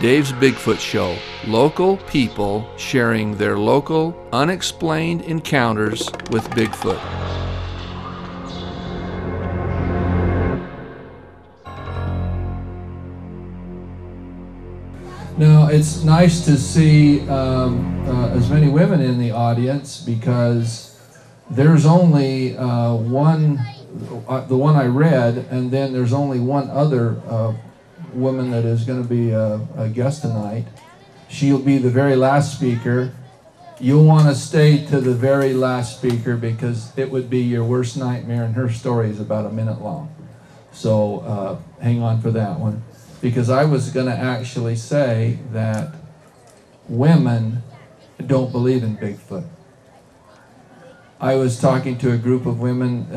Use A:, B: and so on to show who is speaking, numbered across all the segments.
A: Dave's Bigfoot Show. Local people sharing their local, unexplained encounters with Bigfoot. Now, it's nice to see as many women in the audience, because there's only one, the one I read, and then there's only one other woman that is going to be a guest tonight. She'll be the very last speaker. You'll want to stay to the very last speaker, because it would be your worst nightmare, and her story is about a minute long. So hang on for that one. Because I was going to actually say that women don't believe in Bigfoot. I was talking to a group of women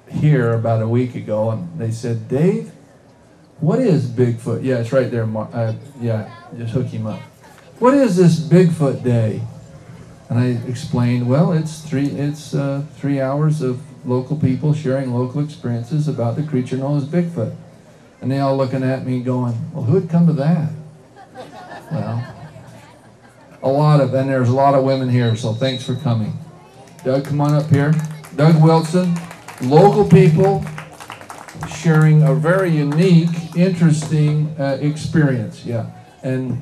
A: here about a week ago, and they said, "Dave, what is Bigfoot?" Yeah, it's right there. Yeah, just hook him up. "What is this Bigfoot Day?" And I explained, well, it's 3 hours of local people sharing local experiences about the creature known as Bigfoot. And they all looking at me going, well, who would come to that? Well, and there's a lot of women here, so thanks for coming. Doug, come on up here. Doug Wilson, local people sharing a very unique, interesting experience. Yeah, and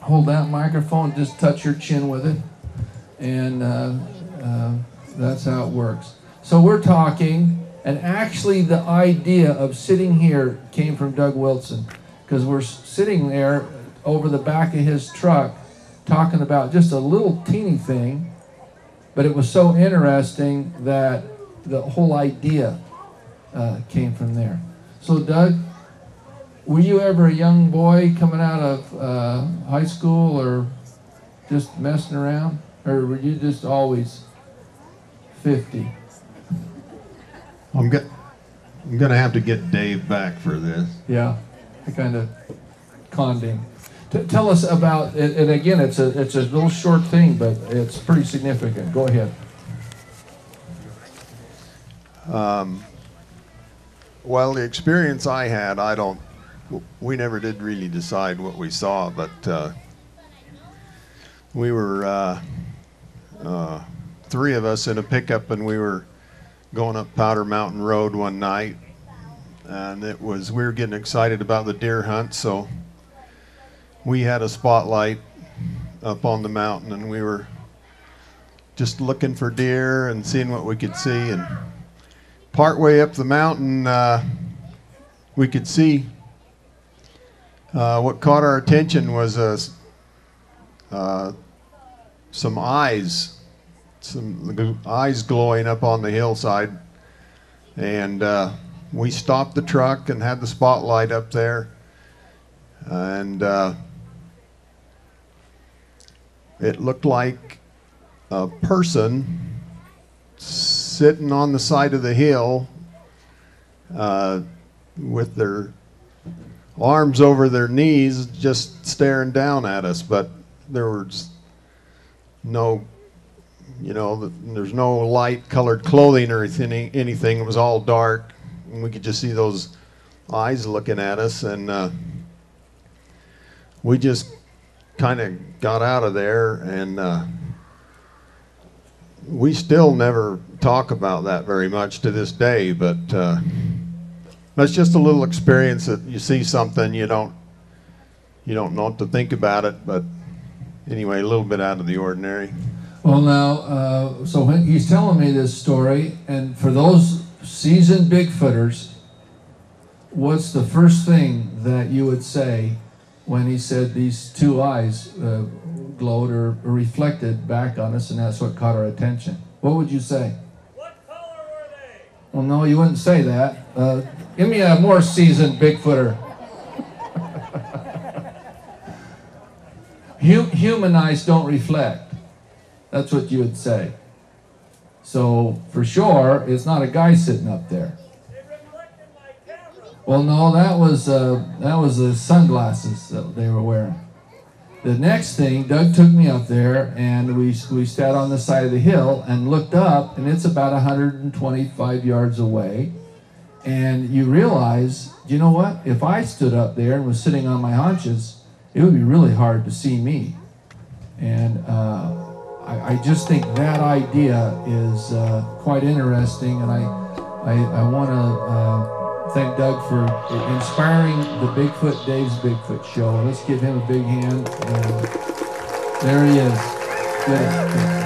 A: hold that microphone, just touch your chin with it, and that's how it works. So we're talking. And actually, the idea of sitting here came from Doug Wilson, because we're sitting there over the back of his truck talking about just a little teeny thing, but it was so interesting that the whole idea came from there. So Doug, were you ever a young boy coming out of high school, or just messing around? Or were you just always 50?
B: I'm going to have to get Dave back for this.
A: Yeah, I kind of conned him. Tell us about it, and again, it's a little short thing, but it's pretty significant. Go ahead.
B: Well, the experience I had, we never did really decide what we saw, but we were 3 of us in a pickup, and we were going up Powder Mountain Road one night, and we were getting excited about the deer hunt, so we had a spotlight up on the mountain, and we were just looking for deer and seeing what we could see. And partway up the mountain, we could see what caught our attention was some eyes. Some eyes glowing up on the hillside, and we stopped the truck and had the spotlight up there, and it looked like a person sitting on the side of the hill with their arms over their knees, just staring down at us, but there was no, there's no light colored clothing or anything. It was all dark, and we could just see those eyes looking at us, and we just kind of got out of there, and we still never talk about that very much to this day, but that's just a little experience that you see something, you don't know what to think about it, but anyway, a little bit out of the ordinary.
A: Well, now, so when he's telling me this story, and for those seasoned Bigfooters, what's the first thing that you would say when he said these 2 eyes glowed or reflected back on us, and that's what caught our attention? What would you say?
C: What color were they?
A: Well, no, you wouldn't say that. Give me a more seasoned Bigfooter. Human eyes don't reflect. That's what you would say. So, for sure, it's not a guy sitting up there.
C: They reflected my camera.
A: Well, no, that was the sunglasses that they were wearing. The next thing, Doug took me up there, and we sat on the side of the hill and looked up, and it's about 125 yards away. And you realize, you know what? If I stood up there and was sitting on my haunches, it would be really hard to see me. And I just think that idea is quite interesting, and I want to thank Doug for inspiring the Dave's Bigfoot show. Let's give him a big hand. There he is. Good.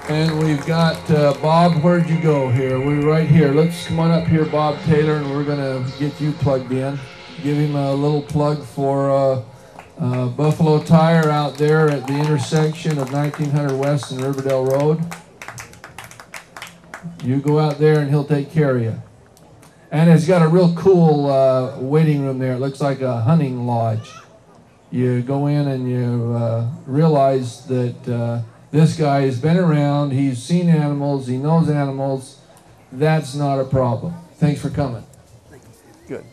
A: And we've got Bob. Where'd you go here? We're right here. Let's come on up here, Bob Taylor, and we're going to get you plugged in. Give him a little plug for Buffalo Tire out there at the intersection of 1900 West and Riverdale Road. You go out there and he'll take care of you. And it's got a real cool waiting room there. It looks like a hunting lodge. You go in and you realize that this guy has been around, he's seen animals, he knows animals. That's not a problem. Thanks for coming. Good.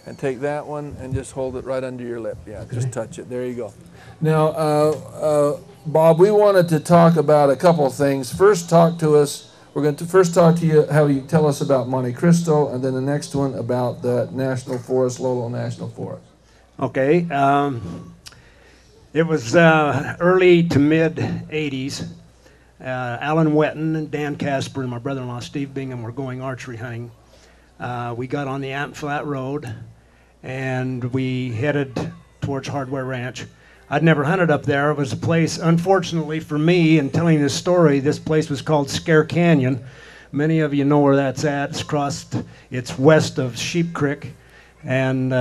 A: And take that one and just hold it right under your lip. Yeah, just touch it. There you go. Now, Bob, we wanted to talk about a couple of things. First, talk to us. We're going to first talk to you how you tell us about Monte Cristo, and then the next one about the National Forest, Lolo National Forest.
D: Okay. It was early to mid 80s. Alan Wetton and Dan Casper and my brother-in-law Steve Bingham were going archery hunting. We got on the Ant Flat Road and we headed towards Hardware Ranch. I'd never hunted up there. It was a place, unfortunately for me, in telling this story, this place was called Scare Canyon. Many of you know where that's at. It's west of Sheep Creek, and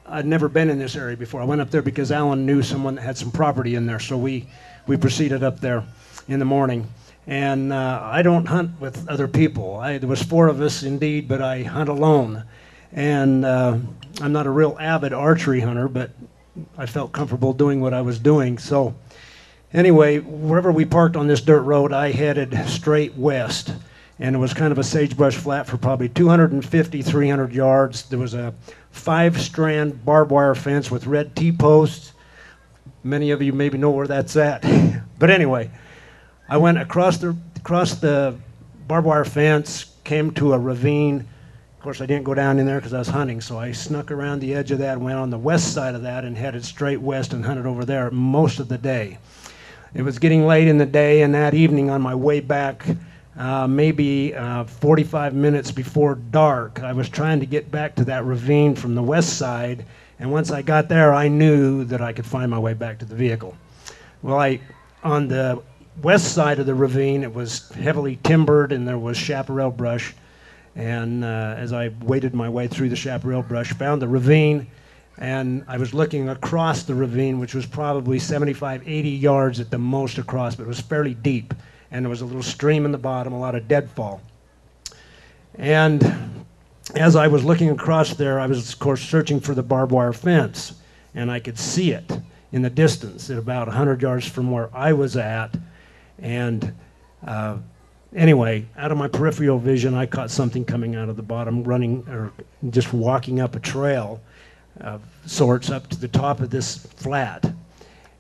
D: I'd never been in this area before. I went up there because Alan knew someone that had some property in there, so we proceeded up there in the morning. And I don't hunt with other people. There was 4 of us indeed, but I hunt alone. And I'm not a real avid archery hunter, but I felt comfortable doing what I was doing. So anyway, wherever we parked on this dirt road, I headed straight west. And it was kind of a sagebrush flat for probably 250, 300 yards. There was a 5-strand barbed wire fence with red T-posts. Many of you maybe know where that's at. But anyway, I went across the barbed wire fence, came to a ravine. Of course, I didn't go down in there because I was hunting, so I snuck around the edge of that, went on the west side of that, and headed straight west and hunted over there most of the day. It was getting late in the day, and that evening on my way back, maybe 45 minutes before dark, I was trying to get back to that ravine from the west side, and once I got there, I knew that I could find my way back to the vehicle. Well, on the west side of the ravine, it was heavily timbered, and there was chaparral brush, and as I waded my way through the chaparral brush, found the ravine, and I was looking across the ravine, which was probably 75, 80 yards at the most across, but it was fairly deep. And there was a little stream in the bottom, a lot of deadfall. And as I was looking across there, I was, of course, searching for the barbed wire fence. And I could see it in the distance at about 100 yards from where I was at. And anyway, out of my peripheral vision, I caught something coming out of the bottom, running or just walking up a trail of sorts up to the top of this flat.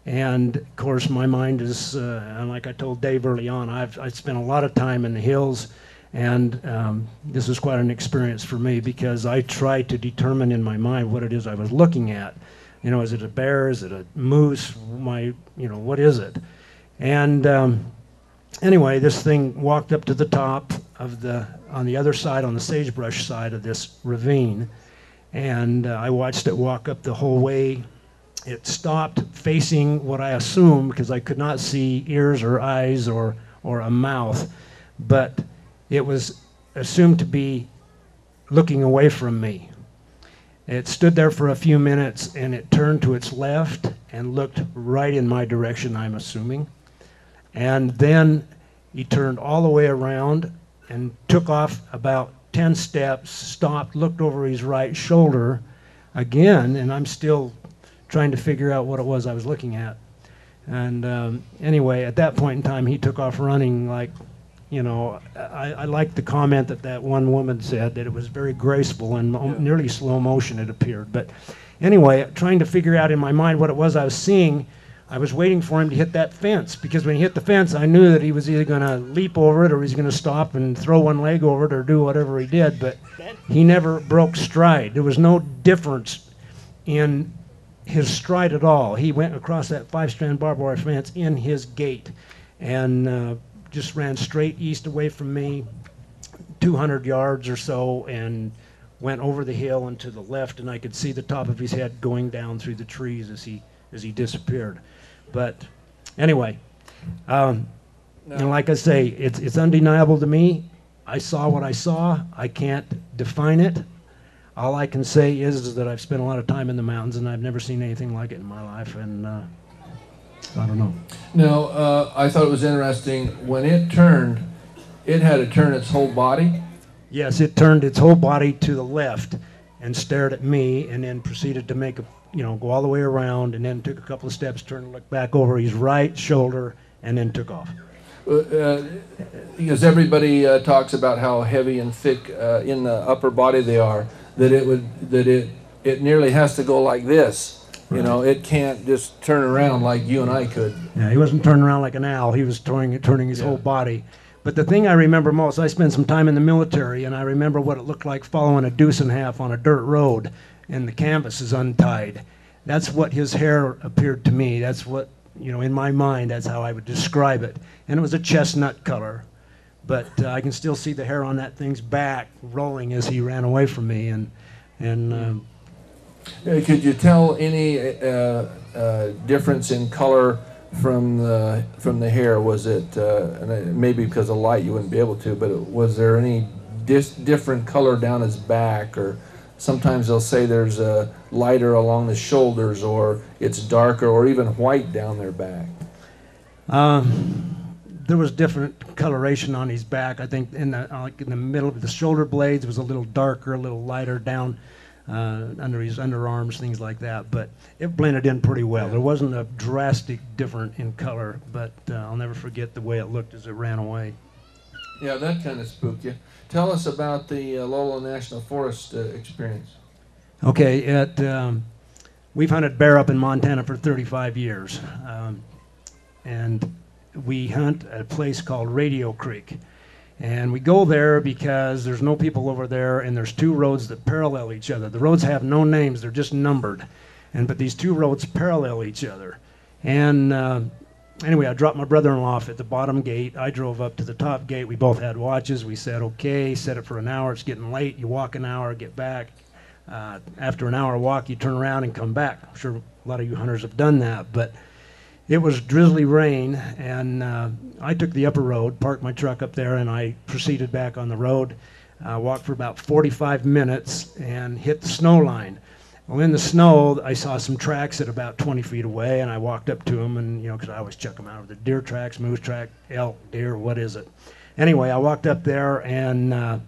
D: And of course, my mind is, and like I told Dave early on, I spent a lot of time in the hills, and this was quite an experience for me because I tried to determine in my mind what it is I was looking at. You know, is it a bear? Is it a moose? What is it? And anyway, this thing walked up to the top of on the other side, on the sagebrush side of this ravine, and I watched it walk up the whole way. It stopped facing what I assumed, because I could not see ears or eyes or a mouth, but it was assumed to be looking away from me. It stood there for a few minutes, and it turned to its left and looked right in my direction, I'm assuming. And then he turned all the way around and took off about 10 steps, stopped, looked over his right shoulder again, and I'm still trying to figure out what it was I was looking at. And anyway, at that point in time, he took off running like, you know, I liked the comment that one woman said, that it was very graceful and nearly slow motion it appeared. But anyway, trying to figure out in my mind what it was I was seeing, I was waiting for him to hit that fence, because when he hit the fence, I knew that he was either going to leap over it or he's going to stop and throw one leg over it or do whatever he did. But he never broke stride. There was no difference in his stride at all. He went across that 5-strand barbed wire fence in his gait and just ran straight east away from me, 200 yards or so, and went over the hill and to the left, and I could see the top of his head going down through the trees as he disappeared. But anyway, and like I say, it's undeniable to me. I saw what I saw. I can't define it. All I can say is that I've spent a lot of time in the mountains, and I've never seen anything like it in my life, and I don't know.
A: No, I thought it was interesting. When it turned, it had to turn its whole body.
D: Yes, it turned its whole body to the left and stared at me, and then proceeded to make go all the way around, and then took a couple of steps, turned and looked back over his right shoulder, and then took off.
A: Because everybody talks about how heavy and thick in the upper body they are, that it nearly has to go like this. Right. You know, it can't just turn around like you and I could.
D: Yeah, he wasn't turning around like an owl. He was turning his whole body. But the thing I remember most, I spent some time in the military, and I remember what it looked like following a deuce and a half on a dirt road, and the canvas is untied. That's what his hair appeared to me. That's what, in my mind, that's how I would describe it. And it was a chestnut color, but I can still see the hair on that thing's back rolling as he ran away from me. And
A: could you tell any difference in color from the hair? Was it and maybe because of light you wouldn't be able to, but was there any different color down his back? Or sometimes they'll say there's a lighter along the shoulders, or it's darker, or even white down their back.
D: There was different coloration on his back. I think in the middle of the shoulder blades was a little darker, a little lighter down under his underarms, things like that. But it blended in pretty well. There wasn't a drastic difference in color, but I'll never forget the way it looked as it ran away.
A: Yeah, that kind of spooked you. Tell us about the Lola National Forest experience.
D: Okay, we've hunted bear up in Montana for 35 years, and we hunt at a place called Radio Creek. And we go there because there's no people over there, and there's two roads that parallel each other. The roads have no names, they're just numbered. But these two roads parallel each other. And anyway, I dropped my brother-in-law off at the bottom gate. I drove up to the top gate. We both had watches. We said, okay, set it for an hour. It's getting late. You walk an hour, get back. After an hour walk, you turn around and come back. I'm sure a lot of you hunters have done that. But it was drizzly rain, and I took the upper road, parked my truck up there, and I proceeded back on the road. Walked for about 45 minutes and hit the snow line. Well, in the snow, I saw some tracks at about 20 feet away, and I walked up to them, and because I always check them out. The deer tracks, moose track, elk, deer, what is it? Anyway, I walked up there, and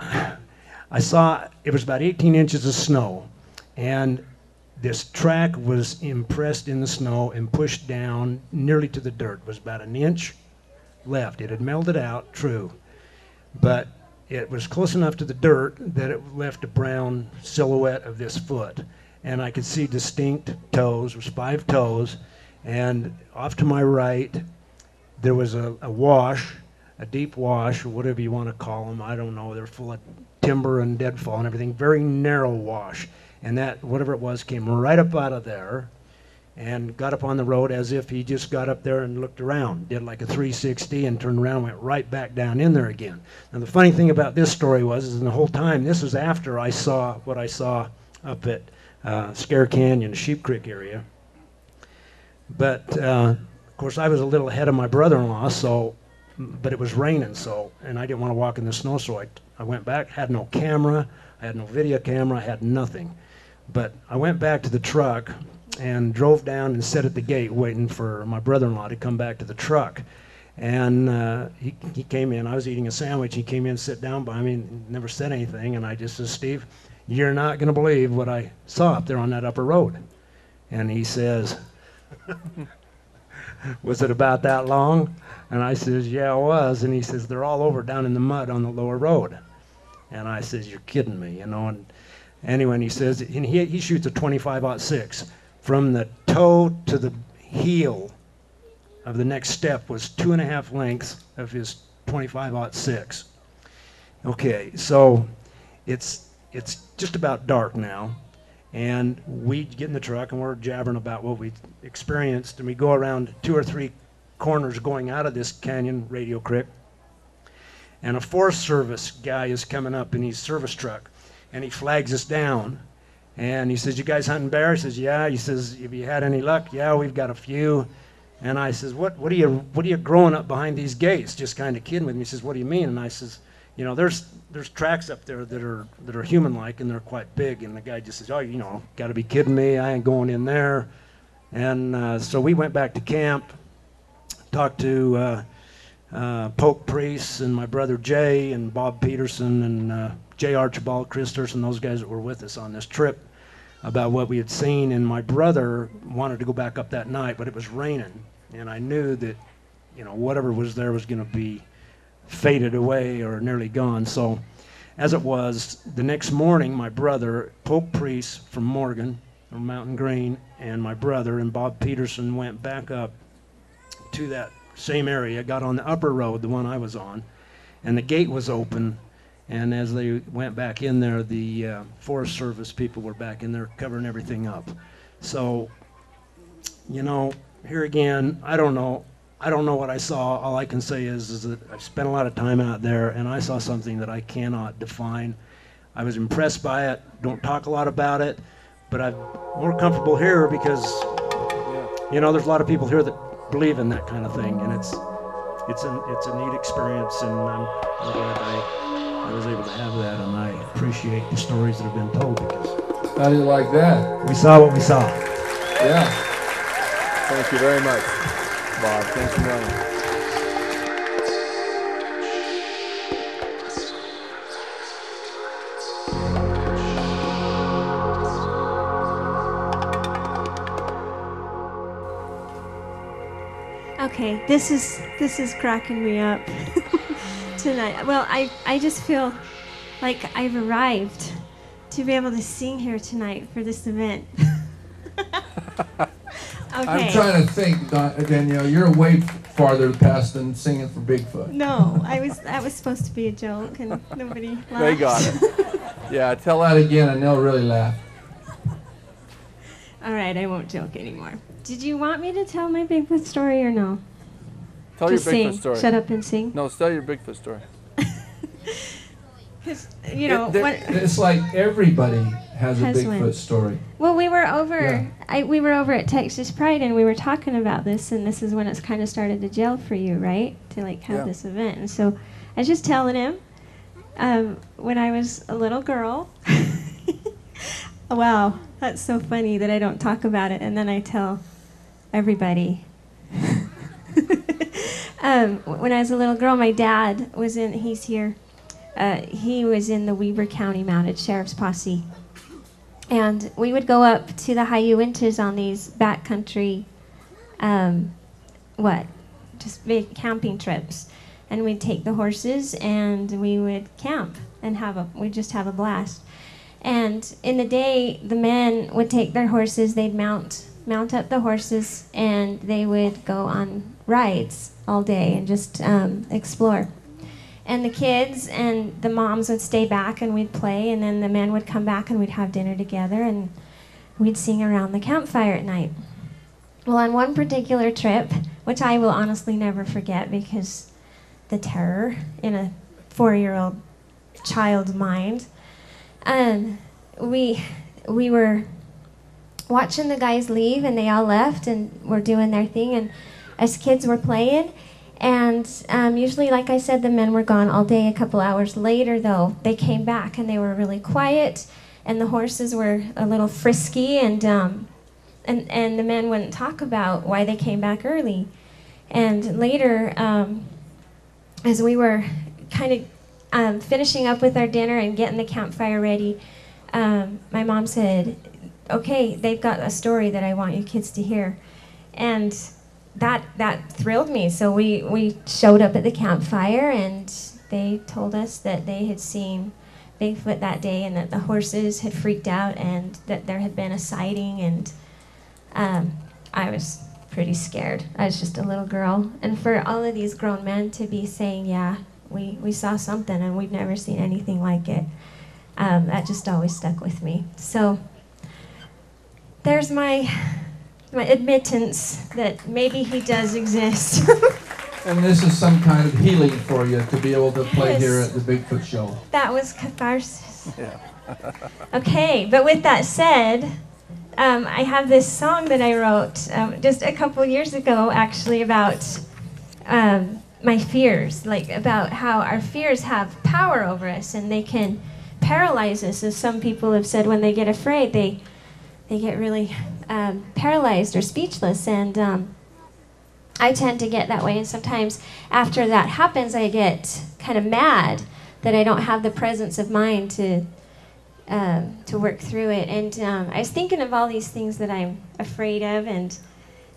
D: I saw it was about 18 inches of snow, and this track was impressed in the snow and pushed down nearly to the dirt. It was about an inch left. It had melted out, true, but it was close enough to the dirt that it left a brown silhouette of this foot. And I could see distinct toes. There was 5 toes. And off to my right, there was a wash, a deep wash, or whatever you want to call them. I don't know. They're full of timber and deadfall and everything. Very narrow wash. And that, whatever it was, came right up out of there and got up on the road as if he just got up there and looked around, did like a 360 and turned around and went right back down in there again. Now the funny thing about this story was the whole time, this was after I saw what I saw up at Scare Canyon, Sheep Creek area. But of course I was a little ahead of my brother-in-law, but it was raining, and I didn't want to walk in the snow, so I went back, had no camera, I had no video camera, I had nothing. But I went back to the truck and drove down and sat at the gate waiting for my brother-in-law to come back to the truck. And he came in. I was eating a sandwich. He came in, sit down by me, and never said anything. And I just said, Steve, you're not going to believe what I saw up there on that upper road. And he says, Was it about that long? And I says, yeah, it was. And he says, they're all over down in the mud on the lower road. And I says, you're kidding me, you know. And anyway, and he says, and he shoots a 25-06. From the toe to the heel of the next step was 2.5 lengths of his 25-06. Okay, so it's just about dark now, and we get in the truck and we're jabbering about what we experienced, and we go around 2 or 3 corners going out of this canyon radio creek, and a Forest Service guy is coming up in his service truck, and he flags us down, and he says, you guys hunting bears? He says, yeah. He says, have you had any luck? Yeah, we've got a few. And I says, what are you growing up behind these gates? Just kind of kidding with me. He says, what do you mean? And I says, you know, there's tracks up there that are human-like, and they're quite big. And the guy just says, oh, you know, got to be kidding me. I ain't going in there. And so we went back to camp, talked to Polk Priest and my brother Jay and Bob Peterson and Jay Archibald, Chris Thurston, those guys that were with us on this trip, about what we had seen. And my brother wanted to go back up that night, but it was raining, and I knew that, you know, whatever was there was going to be faded away or nearly gone. So as it was, the next morning, my brother, Polk Priest from Morgan, from Mountain Green, and my brother and Bob Peterson went back up to that same area, got on the upper road, the one I was on, and the gate was open. And as they went back in there, the Forest Service people were back in there covering everything up. So, you know, here again, I don't know what I saw. All I can say is that I've spent a lot of time out there, and I saw something that I cannot define. I was impressed by it. Don't talk a lot about it, but I'm more comfortable here because, you know, there's a lot of people here that believe in that kind of thing, and it's a neat experience, and I'm glad I was able to have that, and I appreciate the stories that have been told because
A: How do you like that?
D: we saw what we saw.
A: Yeah. Thank you very much, Bob. Thanks for running.
E: Okay, this is cracking me up tonight. Well, I just feel like I've arrived to be able to sing here tonight for this event. Okay.
A: I'm trying to think, Danielle, you're way farther past than singing for Bigfoot.
E: No, that was supposed to be a joke, and nobody laughed.
A: They got it. Yeah, tell that again and they'll really laugh.
E: All right, I won't joke anymore. Did you want me to tell my Bigfoot story or no?
F: Tell
E: Just
F: your Bigfoot
E: sing.
F: story.
E: Shut up and sing.
F: No, tell your Bigfoot story.
E: Because, you know,
A: It's like everybody has a Bigfoot
E: one.
A: story.
E: Well, we were over. We were over at Texas Pride, and we were talking about this, and this is when it's kind of started to gel for you, right? To like have this event, and so I was just telling him when I was a little girl. Wow, that's so funny that I don't talk about it, and then I tell everybody. When I was a little girl, my dad was in. He's here. He was in the Weber County Mounted Sheriff's Posse. And we would go up to the High Uintas on these backcountry, just big camping trips. And we'd take the horses and we would camp and we'd just have a blast. And in the day, the men would take their horses, they'd mount up the horses, and they would go on rides all day and just explore. And the kids and the moms would stay back and we'd play, and then the men would come back and we'd have dinner together and we'd sing around the campfire at night. Well, on one particular trip, which I will honestly never forget because the terror in a 4-year-old child's mind, we were watching the guys leave, and they all left and were doing their thing, and us kids were playing. And usually, like I said, the men were gone all day. A couple hours later, though, they came back, and they were really quiet, and the horses were a little frisky, and the men wouldn't talk about why they came back early. And later, as we were kind of finishing up with our dinner and getting the campfire ready, my mom said, "Okay, they've got a story that I want you kids to hear." And that thrilled me. So we showed up at the campfire, and they told us that they had seen Bigfoot that day, and that the horses had freaked out, and that there had been a sighting. And I was pretty scared. I was just a little girl, and for all of these grown men to be saying, "Yeah, we saw something, and we've never seen anything like it," that just always stuck with me. So there's my admittance that maybe he does exist.
A: And this is some kind of healing for you to be able to play
E: Yes.
A: here at the Bigfoot show.
E: That was catharsis. Okay, but with that said, I have this song that I wrote just a couple years ago, actually, about my fears, like about how our fears have power over us, and they can paralyze us. As some people have said, when they get afraid, they get really paralyzed or speechless, and I tend to get that way. And sometimes after that happens, I get kind of mad that I don't have the presence of mind to work through it. And I was thinking of all these things that I'm afraid of, and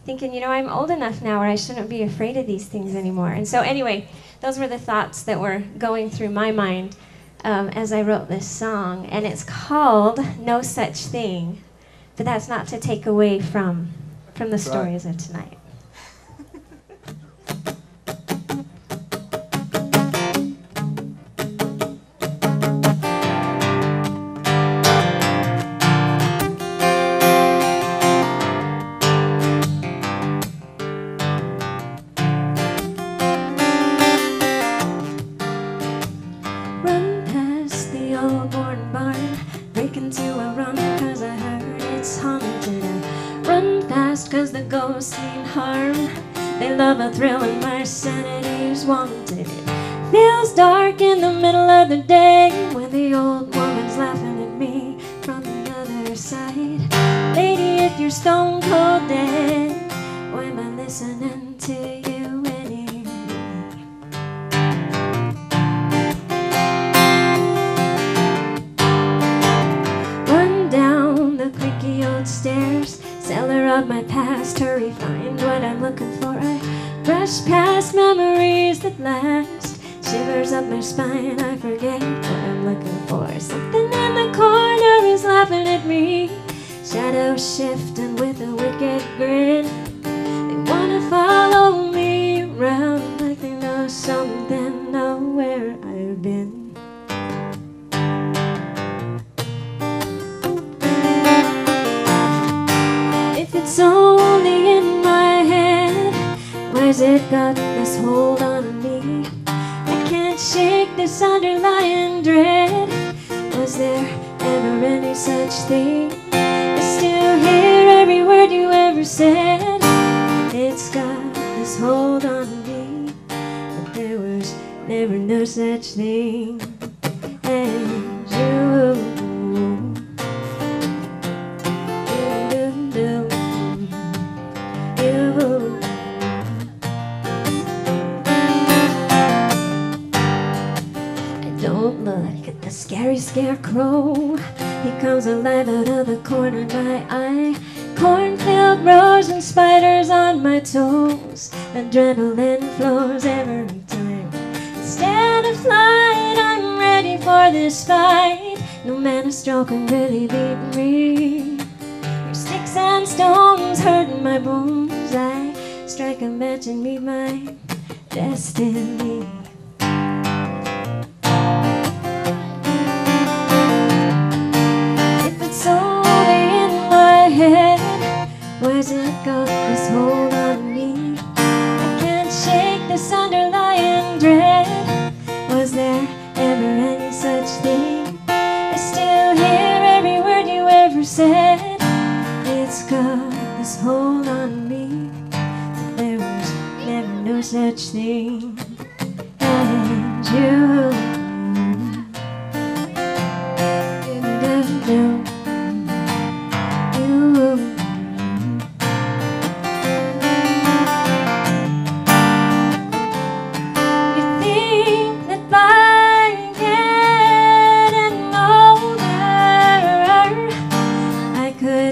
E: thinking, I'm old enough now where I shouldn't be afraid of these things anymore. And so anyway, those were the thoughts that were going through my mind as I wrote this song. And it's called No Such Thing, but that's not to take away from the stories of tonight. Run past the old worn barn, break into a run 'cause I heard it's haunted. I run fast 'cause the ghosts mean harm. They love a thrill and my sanity's wanted. Feels dark in the middle of the day when the old woman's laughing at me from the other side. Lady, if you're stone cold dead, why am I listening to you anymore? Run down the creaky old stairs, cellar of my past, hurry find what I'm looking for. I brush past memories that last, shivers up my spine, I forget what I'm looking for. Something in the corner is laughing at me, shadows shifting with a wicked grin. They wanna follow me around like they know something, know where I've been. If it's only in my head, where's it got this hold on me? I can't shake this underlying dread. Was there ever any such thing? I still hear every word you ever said. It's got this hold on me, but there was never no such thing as you. Don't look at the scary scarecrow. He comes alive out of the corner of my eye. Cornfield rows and spiders on my toes. Adrenaline flows every time. Instead of flying, I'm ready for this fight. No man of straw can really beat me. Your sticks and stones hurting my bones. I strike a match and meet my destiny. Where's it got this hold on me? I can't shake this underlying dread. Was there ever any such thing? I still hear every word you ever said. It's got this hold on me, but there was never no such thing as you.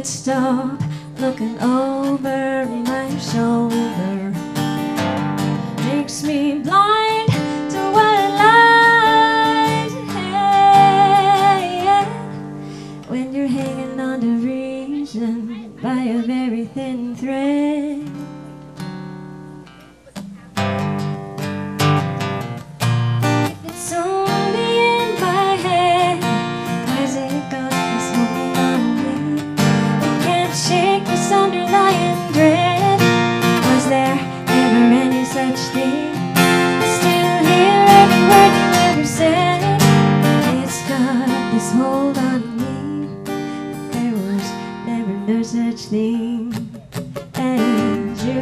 E: Stop looking over my shoulder makes me blind to what lies ahead. When you're hanging on to reason by a very thin thread. If it's only in my head, why's it got this hold on me? I can't shake this underlying dread. Was there ever any such thing? I still hear every word you ever said. It's got this hold on me. There was never no such thing as you.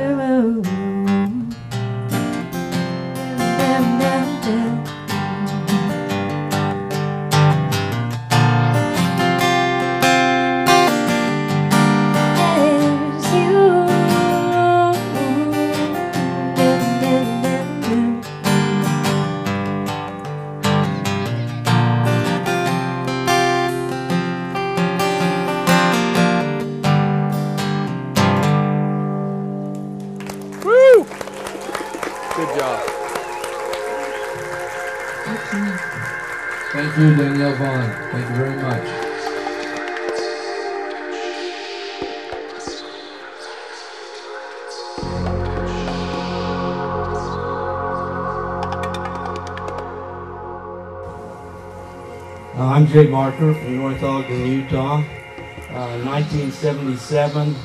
F: Woo! Good job.
A: Thank you, Danielle Vaughn. Thank you very much.
G: I'm Jay Marker from North Ogden, Utah. 1977,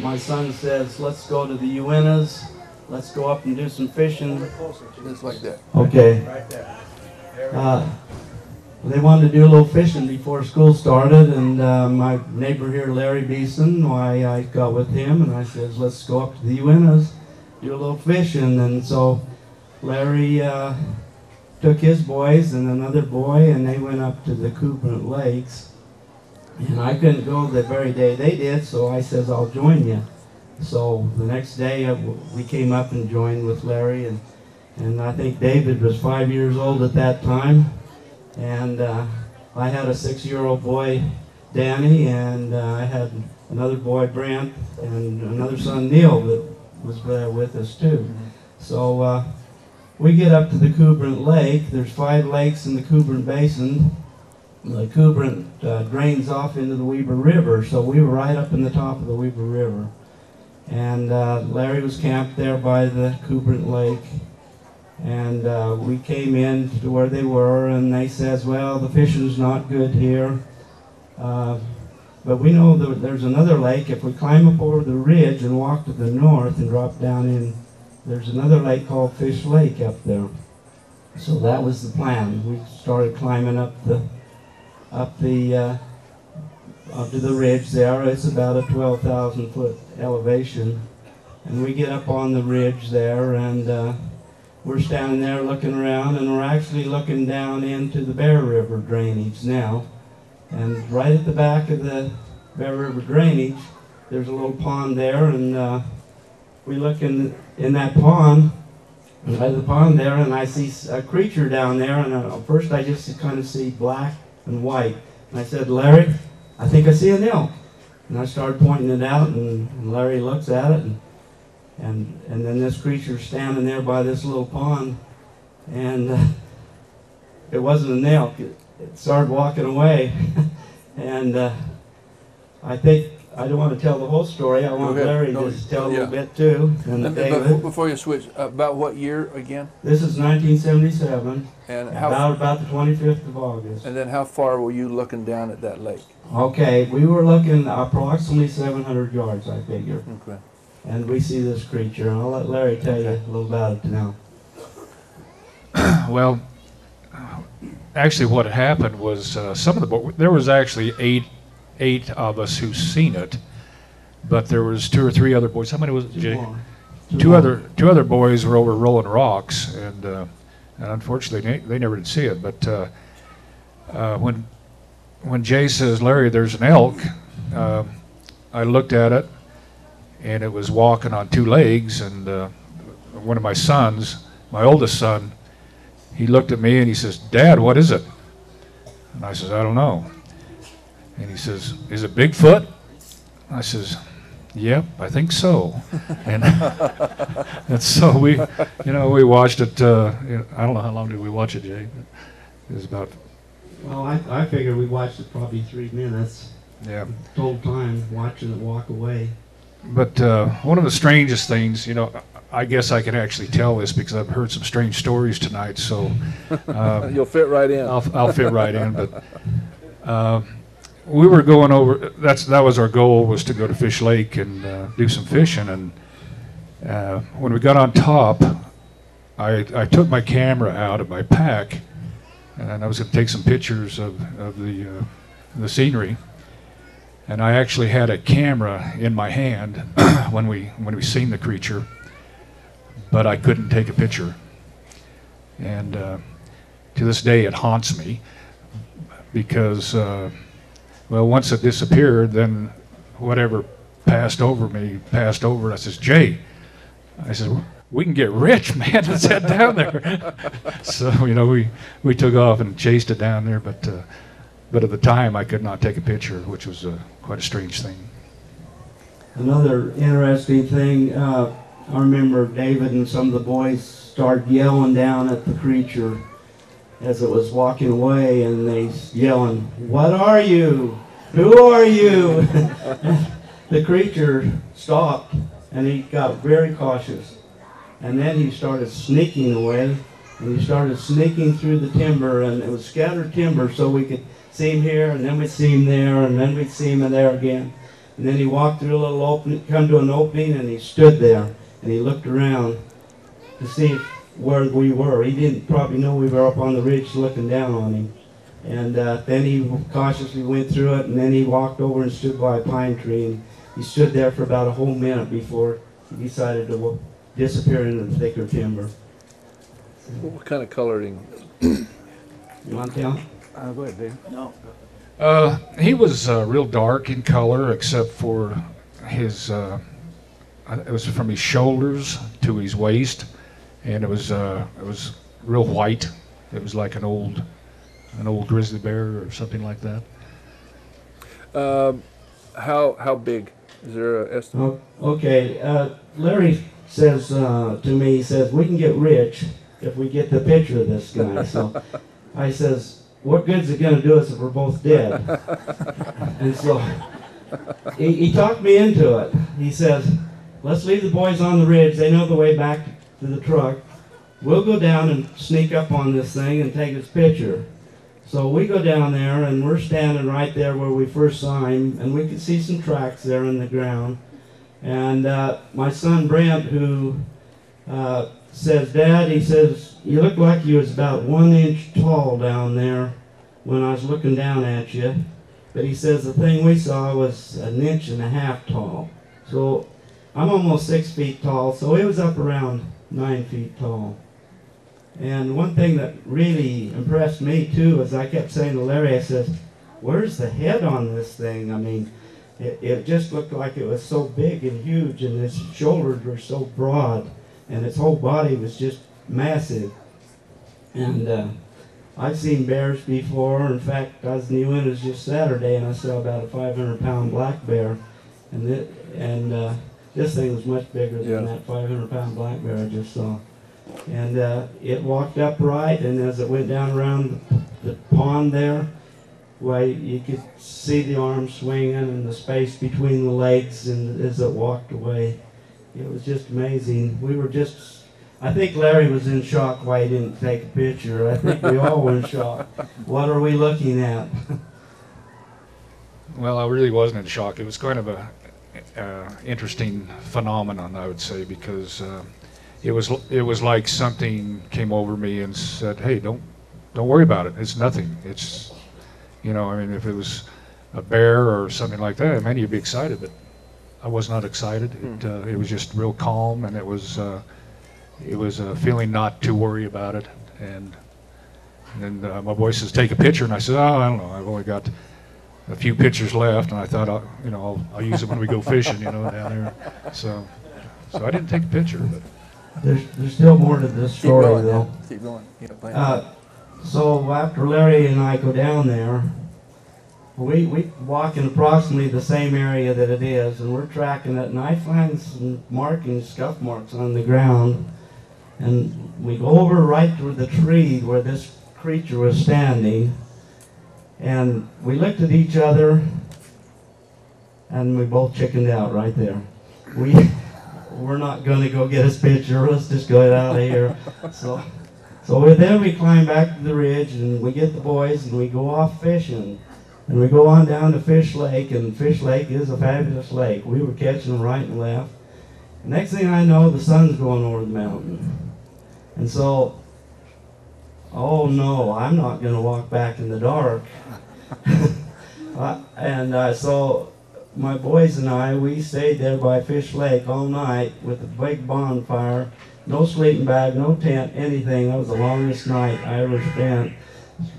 G: my son says, let's go to the Uintas. Let's go up and do some fishing.
F: Just like that.
G: Okay. They wanted to do a little fishing before school started, and my neighbor here, Larry Beeson, I got with him, and I says, let's go up to the Uintas, do a little fishing. And so Larry took his boys and another boy, and they went up to the Kubrant Lakes. And I couldn't go the very day they did, so I says, I'll join you. So the next day we came up and joined with Larry, and I think David was 5 years old at that time. And I had a 6-year-old boy, Danny, and I had another boy, Brent, and another son, Neil, that was with us too. So we get up to the Kubrant Lake. There's 5 lakes in the Kubrant Basin. The Kubrant drains off into the Weber River, so we were right up in the top of the Weber River. And Larry was camped there by the Kubrant Lake. And we came in to where they were, and they says, well, the fishing's not good here. But we know that there's another lake. If we climb up over the ridge and walk to the north and drop down in, there's another lake called Fish Lake up there. So that was the plan. We started climbing up to the ridge there. It's about a 12,000 foot elevation. And we get up on the ridge there, and we're standing there looking around, and we're actually looking down into the Bear River drainage now. And right at the back of the Bear River drainage, there's a little pond there, and we look in that pond, by the pond there, and I see a creature down there, and first I just kind of see black and white. And I said, Larry, I think I see an elk. And I started pointing it out, and Larry looks at it, and then this creature's standing there by this little pond, and it wasn't an elk. It started walking away, and I think, I don't want to tell the whole story. I want Larry to just tell a little bit too. And
F: Before you switch, about what year again?
G: This is 1977,
F: And
G: about the 25th of August.
F: And then how far were you looking down at that lake?
G: Okay, we were looking approximately 700 yards, I figure.
F: Okay.
G: And we see this creature, and I'll let Larry tell you a little about it now.
H: Well, actually what had happened was some of the boys, there was actually eight of us who seen it, but there was 2 or 3 other boys. How many was it, Jay? Two other boys were over rolling rocks, and unfortunately they never did see it. But when Jay says, Larry, there's an elk, I looked at it, and it was walking on 2 legs, and one of my sons, my oldest son, he looked at me and he says, Dad, what is it? And I says, I don't know. And he says, is it Bigfoot? I says, Yep, I think so. And, and so we, we watched it. I don't know how long did we watch it, Jay? It was about.
G: Well, I figured we watched it probably 3 minutes.
H: Yeah.
G: Total time watching it walk away.
H: But one of the strangest things, I guess I can actually tell this because I've heard some strange stories tonight. So
F: You'll fit right in.
H: I'll fit right in. But we were going over. That was our goal, was to go to Fish Lake and do some fishing. And when we got on top, I took my camera out of my pack, and I was going to take some pictures of the scenery. And I actually had a camera in my hand when we seen the creature, but I couldn't take a picture. And to this day, it haunts me because, once it disappeared, then whatever passed over. I says, Jay, I said, we can get rich, man. Let's head down there. So we took off and chased it down there, but at the time I could not take a picture, which was quite a strange thing.
G: Another interesting thing, I remember David and some of the boys started yelling down at the creature as it was walking away, and they yelling, "What are you? Who are you?" The creature stopped, and he got very cautious. And then he started sneaking away, and he started sneaking through the timber, and it was scattered timber, so we could see him here, and then we'd see him there, and then we'd see him there again. And then he walked through a little opening, come to an opening, and he stood there, and he looked around to see where we were. He didn't probably know we were up on the ridge looking down on him. And then he cautiously went through it, and then he walked over and stood by a pine tree, and he stood there for about a whole minute before he decided to disappear into the thicker timber.
F: What kind of coloring?
G: You want to tell?
F: Go ahead, Dave. No.
H: He was real dark in color, except for his. It was from his shoulders to his waist, and it was real white. It was like an old grizzly bear or something like that.
F: How big? Is there an estimate?
G: Okay. Larry says to me, he says, we can get rich if we get the picture of this guy. So I says, what good's it going to do us if we're both dead? And so he talked me into it. He says, let's leave the boys on the ridge. They know the way back to the truck. We'll go down and sneak up on this thing and take his picture. So we go down there, and we're standing right there where we first saw him, and we could see some tracks there in the ground. And my son Brent, who says, Dad, he says, you look like you was about 1 inch tall down there when I was looking down at you. But he says the thing we saw was 1.5 inches tall. So I'm almost 6 feet tall, so he was up around 9 feet tall. And one thing that really impressed me too is I kept saying to Larry, I said, where's the head on this thing? I mean, it just looked like it was so big and huge, and its shoulders were so broad, and its whole body was just massive. And I've seen bears before. In fact, I was in the Uintas just Saturday, and I saw about a 500-pound black bear. And this thing was much bigger than that 500-pound black bear I just saw. And it walked upright, and as it went down around the pond there, well, you could see the arms swinging and the space between the legs, and as it walked away. It was just amazing. I think Larry was in shock why he didn't take a picture. I think we all were in shock. What are we looking at?
H: Well, I really wasn't in shock. It was kind of a interesting phenomenon, I would say, because it was like something came over me and said, "Hey, don't worry about it. It's nothing. It's, I mean, if it was a bear or something like that, man, you'd be excited." But I was not excited. It was just real calm, and it was a feeling not to worry about it. And then my boy says, "Take a picture," and I said, "Oh, I don't know. I've only got a few pictures left," and I thought, I'll use it when we go fishing, down there. So I didn't take a picture, but.
G: There's still more to this story,
F: Keep going,
G: though.
F: yeah. Keep going. Yeah,
G: So after Larry and I go down there, we walk in approximately the same area that it is, and we're tracking it, and I find some markings, scuff marks on the ground, and we go over right to the tree where this creature was standing, and we looked at each other, and we both chickened out right there. We're not going to go get his picture. Let's just go out of here. So then we climb back to the ridge, and we get the boys, and we go off fishing. And we go on down to Fish Lake, and Fish Lake is a fabulous lake. We were catching them right and left. Next thing I know, the sun's going over the mountain. And so, oh no, I'm not going to walk back in the dark. So my boys and I, we stayed there by Fish Lake all night with a big bonfire, no sleeping bag, no tent, anything. That was the longest night I ever spent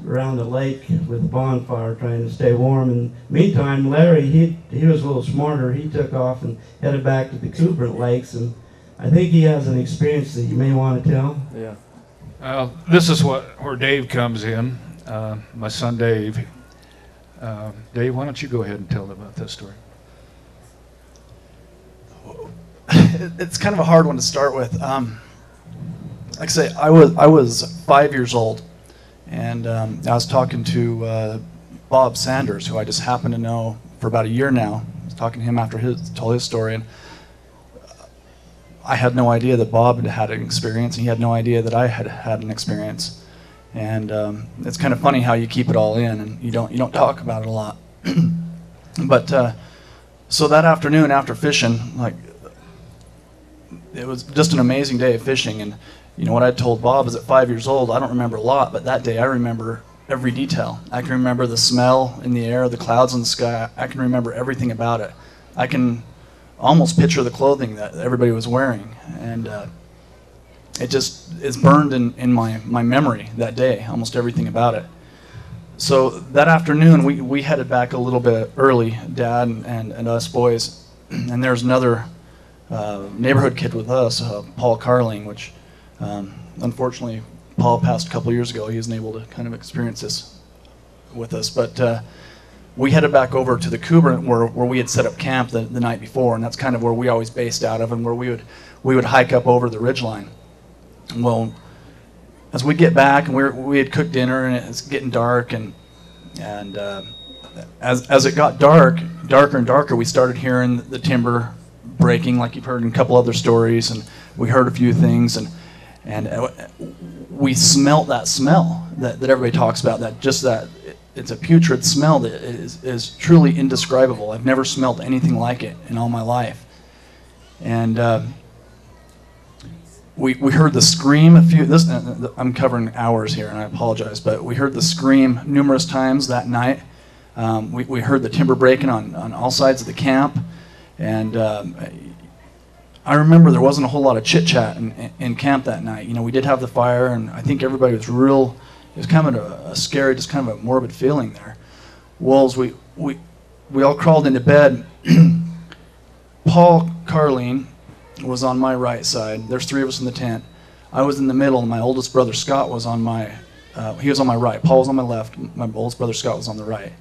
G: around the lake with a bonfire trying to stay warm. And meantime, Larry, he was a little smarter. He took off and headed back to the Cooper Lakes, and I think he has an experience that you may want to tell.
F: Yeah.
H: This is where Dave comes in, my son Dave. Dave, why don't you go ahead and tell them about this story?
I: It's kind of a hard one to start with. Like I say, I was 5 years old, and I was talking to Bob Sanders, who I just happen to know for about a year now. I was talking to him after he told his story, and I had no idea that Bob had had an experience, and he had no idea that I had had an experience. And it's kind of funny how you keep it all in, and you don't talk about it a lot. But so that afternoon after fishing, like, it was just an amazing day of fishing. And you know what I told Bob is at 5 years old, I don't remember a lot, but that day I remember every detail. I can remember the smell in the air, the clouds in the sky. I can remember everything about it. I can almost picture the clothing that everybody was wearing, and it's burned in my memory that day, almost everything about it. So that afternoon we headed back a little bit early, Dad and us boys, and there's another neighborhood kid with us, Paul Carling, which unfortunately Paul passed a couple years ago. He wasn't able to kind of experience this with us, but we headed back over to the Cooper where we had set up camp the night before, and that's kind of where we always based out of, and where we would hike up over the ridgeline. Well, as we get back, and we had cooked dinner, and it's getting dark, and as it got darker and darker, we started hearing the timber breaking, like you've heard in a couple other stories, and we heard a few things, and we smelt that smell that everybody talks about, it's a putrid smell that is truly indescribable. I've never smelled anything like it in all my life. And we heard the scream I'm covering hours here, and I apologize, but we heard the scream numerous times that night. We heard the timber breaking on all sides of the camp, and I remember there wasn't a whole lot of chit-chat in camp that night. You know, we did have the fire, and I think everybody was it was kind of a scary, just kind of a morbid feeling there. Well, as we all crawled into bed, Paul Carling was on my right side. There's three of us in the tent. I was in the middle, and my oldest brother Scott was on my right. Paul was on my left. My oldest brother Scott was on the right.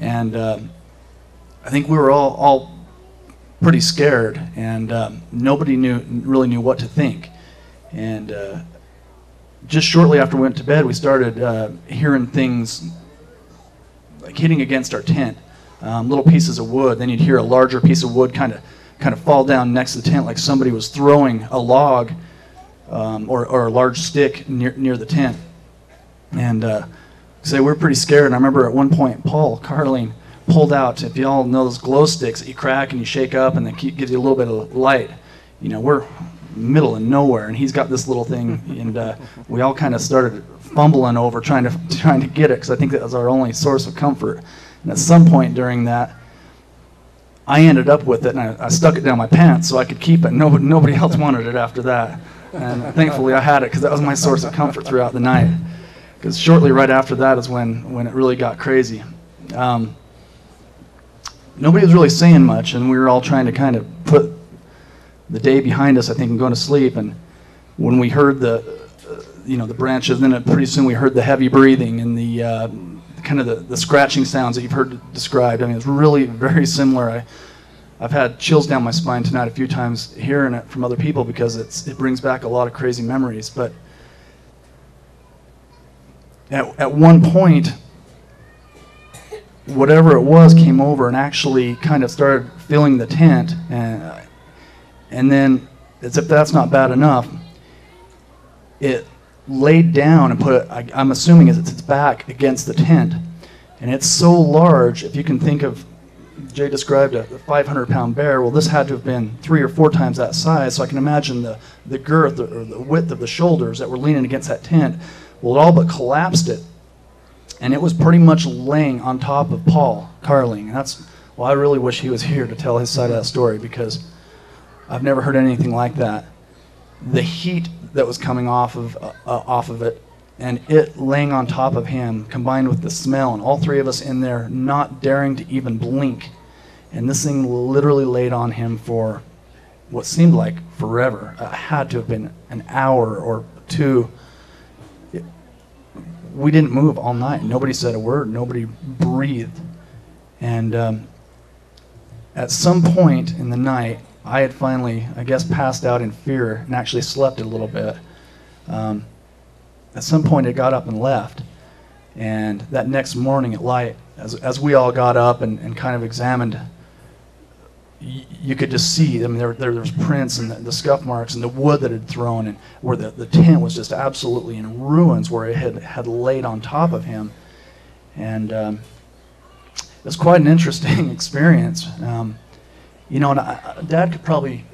I: And I think we were all pretty scared, and nobody really knew what to think. And just shortly after we went to bed, we started hearing things like hitting against our tent, little pieces of wood. Then you'd hear a larger piece of wood kind of fall down next to the tent, like somebody was throwing a log or a large stick near the tent. And so we were pretty scared. And I remember at one point, Paul Carling pulled out, if you all know those glow sticks that you crack and you shake up and then gives you a little bit of light. You know, we're middle of nowhere, and he's got this little thing, and we all kind of started fumbling over trying to get it, because I think that was our only source of comfort. And at some point during that, I ended up with it, and I stuck it down my pants so I could keep it. Nobody else wanted it after that, and thankfully I had it, because that was my source of comfort throughout the night. Because shortly right after that is when it really got crazy. Nobody was really saying much, and we were all trying to kind of put the day behind us, I think, and going to sleep. And when we heard the branches, then pretty soon we heard the heavy breathing and the kind of the scratching sounds that you've heard described. I mean, it's really very similar. I've had chills down my spine tonight a few times hearing it from other people because it brings back a lot of crazy memories. But at one point, whatever it was came over and actually kind of started filling the tent, and then, as if that's not bad enough, it laid down and put it, I'm assuming it's its back against the tent, and it's so large. If you can think of, Jay described a 500-pound bear. Well, this had to have been 3 or 4 times that size. So I can imagine the girth or the width of the shoulders that were leaning against that tent. Well, it all but collapsed it, and it was pretty much laying on top of Paul Carling. And I really wish he was here to tell his side of that story, because I've never heard anything like that. The heat that was coming off of it, and it laying on top of him, combined with the smell, and all 3 of us in there not daring to even blink. And this thing literally laid on him for what seemed like forever. It had to have been an hour or 2. We didn't move all night. Nobody said a word. Nobody breathed. And at some point in the night, I had finally, I guess, passed out in fear and actually slept a little bit. At some point, it got up and left. And that next morning at light, as we all got up and kind of examined, you could just see, I mean, there was prints and the scuff marks and the wood that had thrown, and where the tent was just absolutely in ruins, where it had laid on top of him. And it was quite an interesting experience. You know, and Dad could probably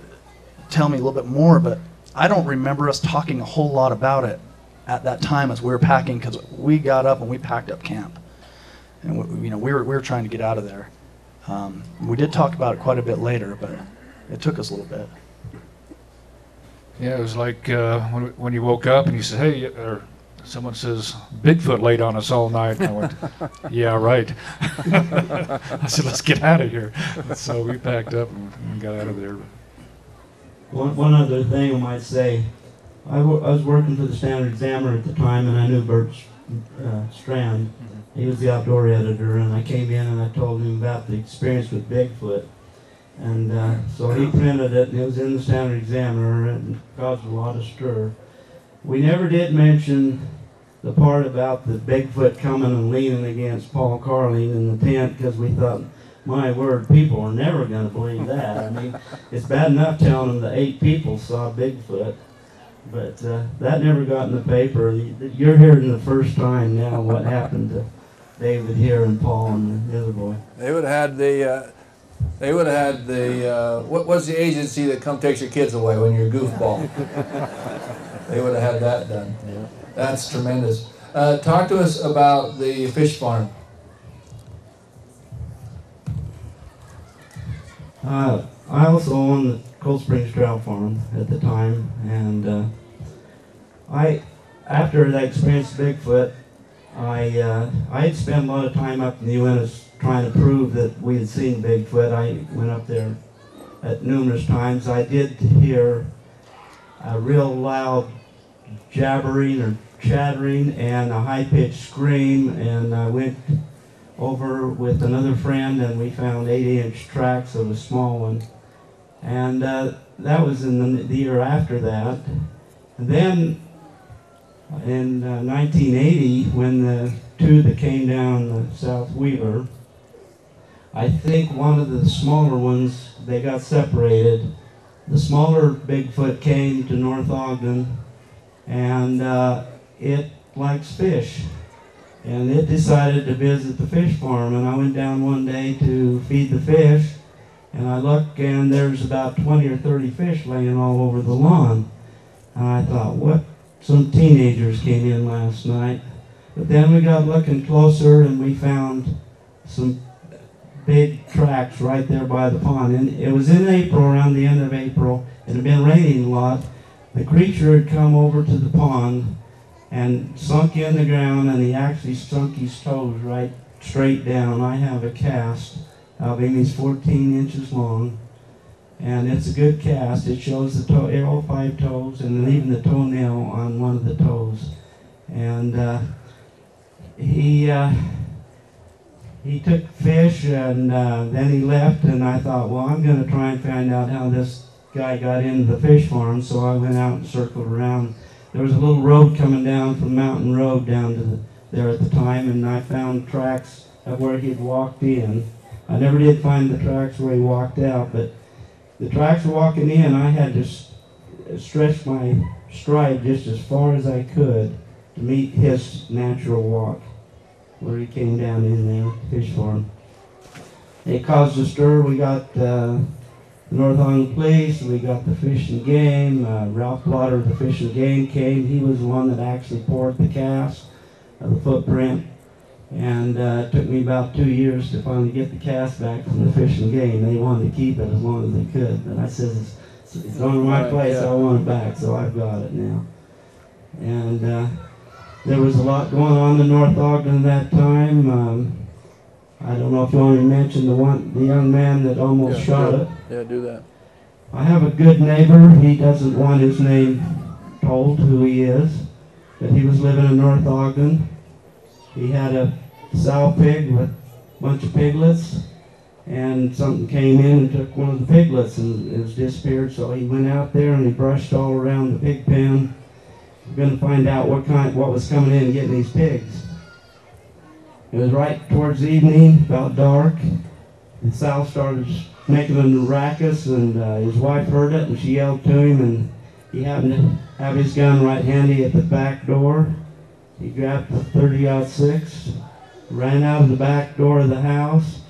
I: tell me a little bit more, but I don't remember us talking a whole lot about it at that time as we were packing, because we got up and we packed up camp, and we were trying to get out of there. We did talk about it quite a bit later, but it took us a little bit.
H: Yeah, it was like when you woke up and you said, "Hey," or someone says, "Bigfoot laid on us all night." And I went, "Yeah, right." I said, "Let's get out of here." So we packed up and got out of there.
G: One other thing I might say, I was working for the Standard Examiner at the time, and I knew Bert Strand. He was the outdoor editor, and I came in and I told him about the experience with Bigfoot. And so he printed it, and it was in the Standard Examiner, and it caused a lot of stir. We never did mention the part about the Bigfoot coming and leaning against Paul Carling in the tent, because we thought, my word, people are never going to believe that. I mean, it's bad enough telling them that 8 people saw Bigfoot, but that never got in the paper. You're hearing the first time now what happened to David here and Paul and the other boy.
A: They would have had what was the agency that takes your kids away when you're a goofball? They would have had that done. Yeah. That's tremendous. Talk to us about the fish farm.
G: I also owned the Cold Springs Trout Farm at the time, and after that experience with Bigfoot, I had spent a lot of time up in the Uintas trying to prove that we had seen Bigfoot. I went up there at numerous times. I did hear a real loud jabbering or chattering and a high-pitched scream, and I went over with another friend and we found 8-inch tracks of a small one. And that was in the year after that. And then in 1980, when the 2 that came down the South Wheeler, I think one of the smaller ones, they got separated. The smaller Bigfoot came to North Ogden, and it likes fish. And it decided to visit the fish farm, and I went down one day to feed the fish, and I look, and there's about 20 or 30 fish laying all over the lawn. And I thought, what? Some teenagers came in last night. But then we got looking closer, and we found some big tracks right there by the pond. And it was in April, around the end of April. It had been raining a lot. The creature had come over to the pond and sunk in the ground, and he actually sunk his toes right straight down. I have a cast of him. He's 14 inches long, and it's a good cast. It shows the all 5 toes, and then even the toenail on one of the toes. And he he took fish, and then he left, and I thought, well, I'm going to try and find out how this guy got into the fish farm, so I went out and circled around. There was a little road coming down from Mountain Road down to there at the time, and I found tracks of where he'd walked in. I never did find the tracks where he walked out, but the tracks walking in, I had to stretch my stride just as far as I could to meet his natural walk, where he came down in there, fish farm. It caused a stir. We got the North Island Police, we got the Fish and Game. Ralph Blotter of the Fish and Game came. He was the one that actually poured the cast of the footprint. And it took me about 2 years to finally get the cast back from the Fish and Game. They wanted to keep it as long as they could. But I said, it's on my place, I want it back, so I've got it now. And there was a lot going on in North Ogden at that time. I don't know if you want me to mention the young man that almost shot it.
F: Yeah, do that.
G: I have a good neighbor. He doesn't want his name told, who he is, but he was living in North Ogden. He had a sow pig with a bunch of piglets, and something came in and took one of the piglets, and it was disappeared. So he went out there and he brushed all around the pig pen. We're going to find out what was coming in and getting these pigs. It was right towards the evening, about dark. The sow started making a ruckus, and his wife heard it, and she yelled to him, and he happened to have his gun right handy at the back door. He grabbed the .30-06, ran out of the back door of the house,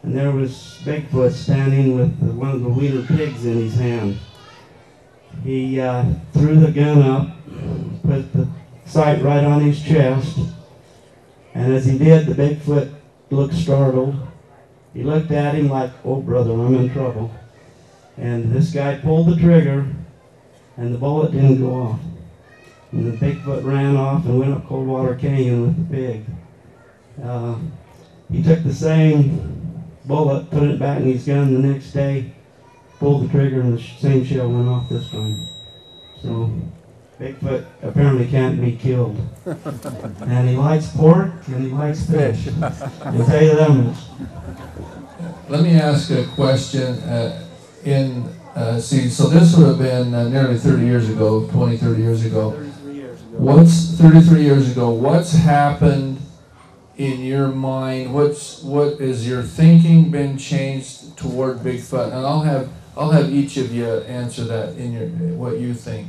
G: and there was Bigfoot standing with one of the wheeler pigs in his hand. He threw the gun up, put the sight right on his chest, and as he did, the Bigfoot looked startled. He looked at him like, oh brother, I'm in trouble. And this guy pulled the trigger, and the bullet didn't go off. And the Bigfoot ran off and went up Coldwater Canyon with the pig. He took the same bullet, put it back in his gun the next day, pulled the trigger, and the same shell went off this time. So Bigfoot apparently can't be killed. And he likes pork and he likes fish. I'll tell you that much.
A: Let me ask a question. So this would have been nearly 30 years ago, 20, 30 years ago.
G: 33 years ago.
A: What's 33 years ago? What's happened in your mind? What is your thinking been changed toward Bigfoot? And I'll have each of you answer that in what you think.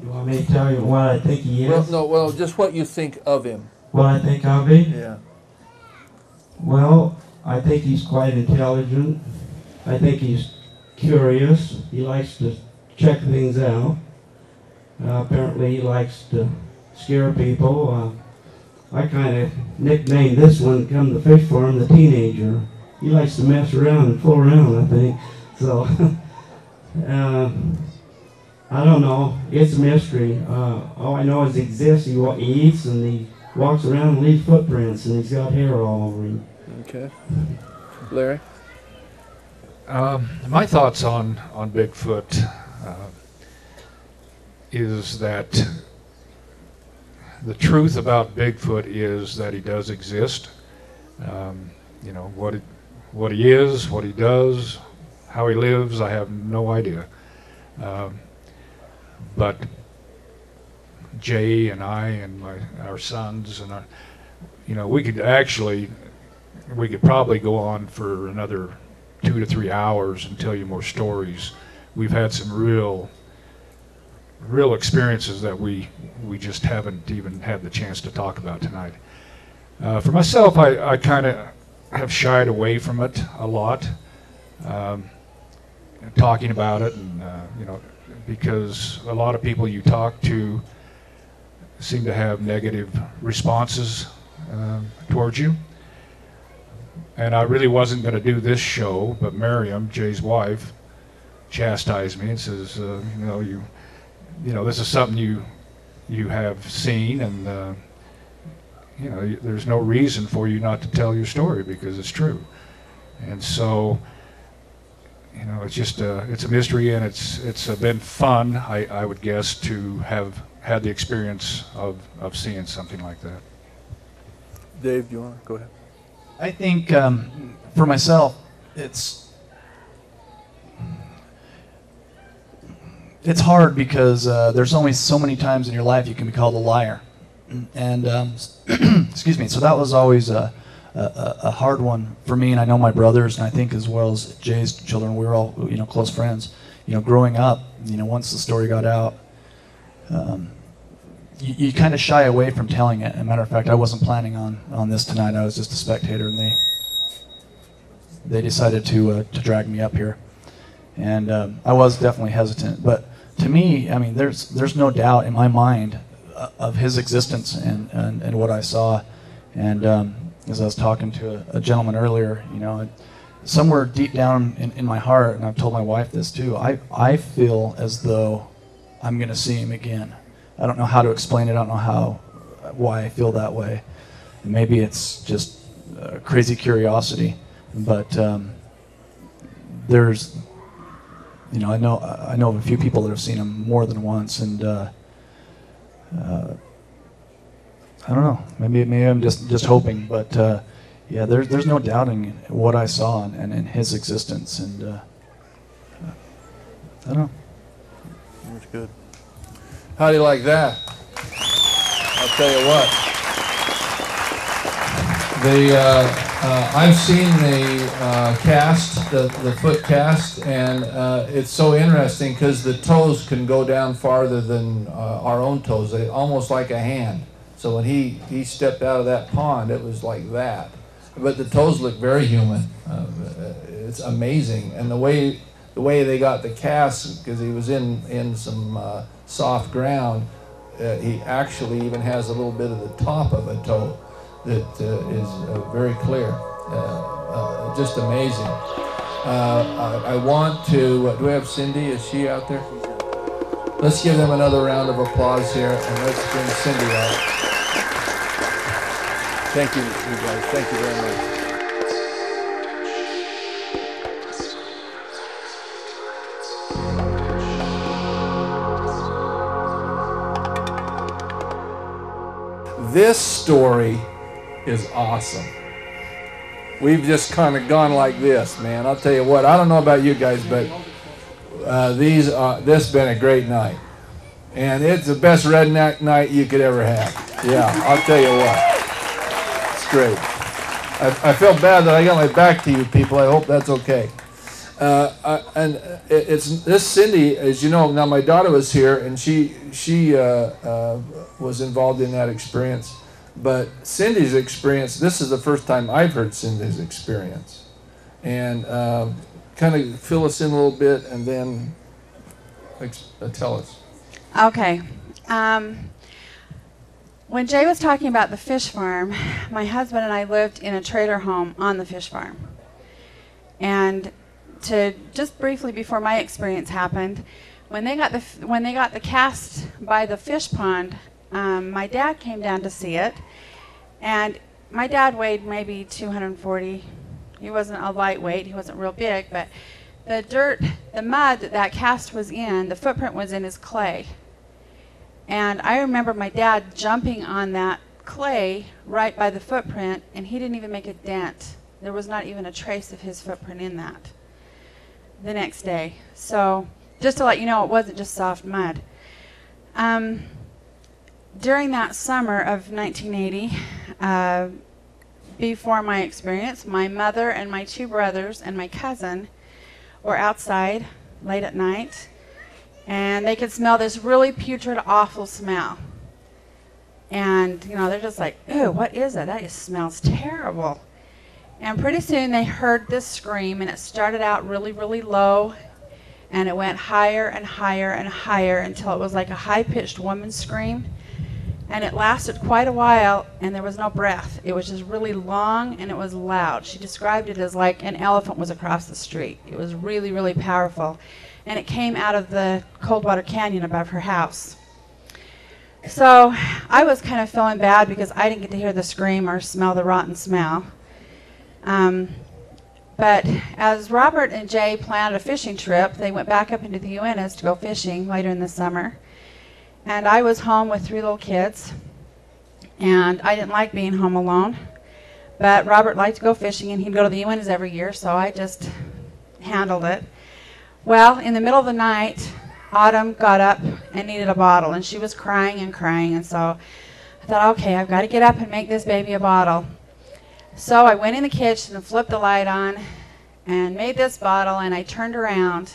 G: You want me to tell you what I think he is?
F: Well, just what you think of him.
G: What I think of him?
F: Yeah.
G: Well, I think he's quite intelligent. I think he's curious. He likes to check things out. Apparently he likes to scare people. I kind of nicknamed this one, come to fish farm, the teenager. He likes to mess around and fool around, I think. So, I don't know. It's a mystery. All I know is he exists. He eats and he walks around and leaves footprints, and he's got hair all over him.
F: Okay. Larry?
H: My thoughts on Bigfoot is that the truth about Bigfoot is that he does exist. You know, what he is, what he does, how he lives, I have no idea. But Jay and I and our sons and we could probably go on for another 2 to 3 hours and tell you more stories. We've had some real experiences that we just haven't even had the chance to talk about tonight. For myself, I kind of have shied away from it a lot, talking about it, and because a lot of people you talk to seem to have negative responses towards you. And I really wasn't going to do this show, but Miriam, Jay's wife, chastised me and says, this is something you have seen, and there's no reason for you not to tell your story because it's true. And so, it's just it's a mystery, and it's been fun, I would guess, to have had the experience of seeing something like that.
F: Dave, do you want to go ahead?
I: I think for myself, it's hard because there's only so many times in your life you can be called a liar, and excuse me. So that was always a hard one for me, and I know my brothers, and I think as well as Jay's children, we were all close friends. Growing up, once the story got out, you kind of shy away from telling it. As a matter of fact, I wasn't planning on this tonight. I was just a spectator, and they decided to drag me up here, and I was definitely hesitant. But to me, I mean, there's no doubt in my mind of his existence and what I saw. And as I was talking to a gentleman earlier, somewhere deep down in my heart, and I've told my wife this too, I feel as though I'm going to see him again. I don't know how to explain it. I don't know why I feel that way. And maybe it's just crazy curiosity, but there's, I know of a few people that have seen him more than once, and I don't know. Maybe I'm just hoping, but yeah, there's no doubting what I saw and in his existence, and I don't know.
F: That's good.
A: How do you like that? I'll tell you what. I've seen the cast, the foot cast, and it's so interesting because the toes can go down farther than our own toes. They almost like a hand. So when he stepped out of that pond, it was like that. But the toes look very human. It's amazing, and the way they got the cast, because he was in some soft ground, he actually even has a little bit of the top of a toe that is very clear. Just amazing. I want to, do we have Cindy? Is she out there? Let's give them another round of applause here, and let's bring Cindy out.
F: Thank you, you guys. Thank you very much.
A: This story is awesome. We've just kind of gone like this, man. I'll tell you what, I don't know about you guys, but this has been a great night. And it's the best redneck night you could ever have. Yeah, I'll tell you what. It's great. I feel bad that I got my back to you people. I hope that's okay. And it's this Cindy, as you know, now my daughter was here, and she was involved in that experience. But Cindy's experience, this is the first time I've heard Cindy's experience. And kind of fill us in a little bit, and then tell us.
J: Okay. When Jay was talking about the fish farm, my husband and I lived in a trailer home on the fish farm. And to just briefly before my experience happened, when they got the cast by the fish pond, my dad came down to see it, and my dad weighed maybe 240. He wasn't a lightweight, he wasn't real big, but the dirt, the mud that cast was in, the footprint was in his clay. And I remember my dad jumping on that clay right by the footprint, and he didn't even make a dent. There was not even a trace of his footprint in that the next day. So just to let you know, it wasn't just soft mud. During that summer of 1980, before my experience, my mother and my two brothers and my cousin were outside late at night, and they could smell this really putrid, awful smell. And, they're just like, "Ew, what is it? That just smells terrible." And pretty soon they heard this scream, and it started out really, really low, and it went higher and higher and higher until it was like a high-pitched woman's scream. And it lasted quite a while, and there was no breath. It was just really long, and it was loud. She described it as like an elephant was across the street. It was really, really powerful. And it came out of the Coldwater Canyon above her house. So I was kind of feeling bad because I didn't get to hear the scream or smell the rotten smell. But as Robert and Jay planned a fishing trip, they went back up into the Uintas to go fishing later in the summer. And I was home with 3 little kids, and I didn't like being home alone. But Robert liked to go fishing, and he'd go to the Uintas every year, so I just handled it. Well, in the middle of the night, Autumn got up and needed a bottle, and she was crying and crying, and so I thought, okay, I've got to get up and make this baby a bottle. So I went in the kitchen and flipped the light on and made this bottle, and I turned around,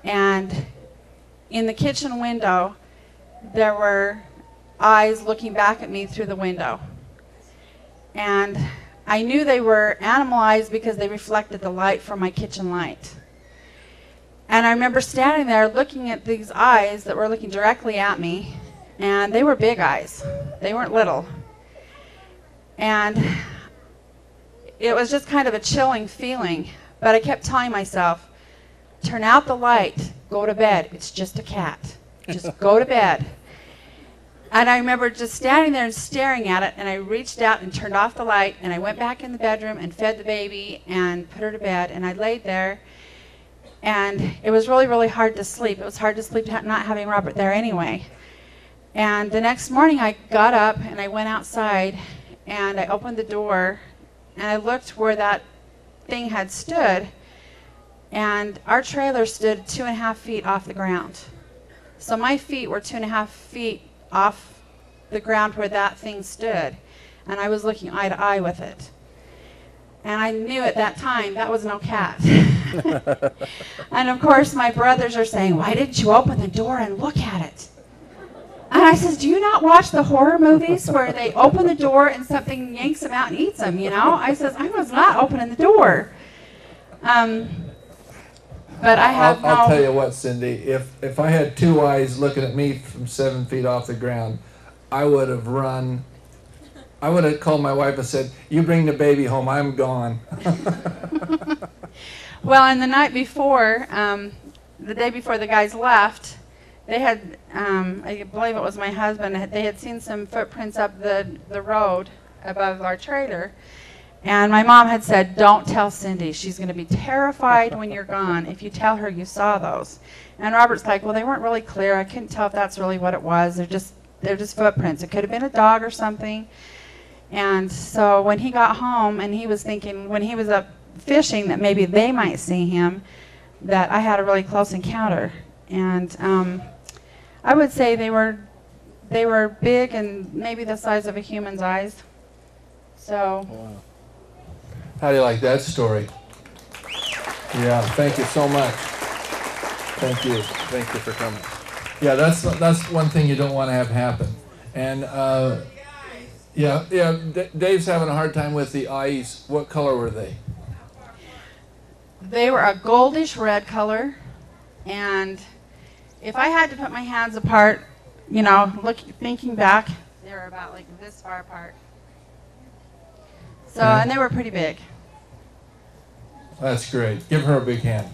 J: and in the kitchen window, there were eyes looking back at me through the window. And I knew they were animal eyes because they reflected the light from my kitchen light. And I remember standing there looking at these eyes that were looking directly at me, and they were big eyes. They weren't little. And it was just kind of a chilling feeling, but I kept telling myself, turn out the light, go to bed. It's just a cat. Just go to bed. And I remember just standing there and staring at it, and I reached out and turned off the light, and I went back in the bedroom and fed the baby and put her to bed, and I laid there, and it was really, really hard to sleep. It was hard to sleep not having Robert there anyway. And the next morning I got up and I went outside, and I opened the door, and I looked where that thing had stood, and our trailer stood 2.5 feet off the ground. So my feet were 2.5 feet off the ground where that thing stood, and I was looking eye to eye with it. And I knew at that time that was no cat. And of course my brothers are saying, why didn't you open the door and look at it? And I says, do you not watch the horror movies where they open the door and something yanks them out and eats them, you know? I says, I was not opening the door. But I have
A: I'll tell you what, Cindy, if I had two eyes looking at me from 7 feet off the ground, I would have run. I would have called my wife and said, you bring the baby home, I'm gone.
J: Well, and the night before, the day before the guys left, they had, I believe it was my husband, they had seen some footprints up the road above our trailer. And my mom had said, don't tell Cindy. She's going to be terrified when you're gone if you tell her you saw those. And Robert's like, well, they weren't really clear. I couldn't tell if that's really what it was. They're just footprints. It could have been a dog or something. And so when he got home, and he was thinking when he was up fishing that maybe they might see him, that I had a really close encounter. And I would say they were big and maybe the size of a human's eyes. So.
A: Wow. How do you like that story? Yeah, thank you so much. Thank you.
F: Thank you for coming.
A: Yeah, that's one thing you don't want to have happen. And Dave's having a hard time with the eyes. What color were they?
J: They were a goldish red color, and if I had to put my hands apart, you know, thinking back, they were about like this far apart. So, and they were pretty big.
A: That's great. Give her a big hand.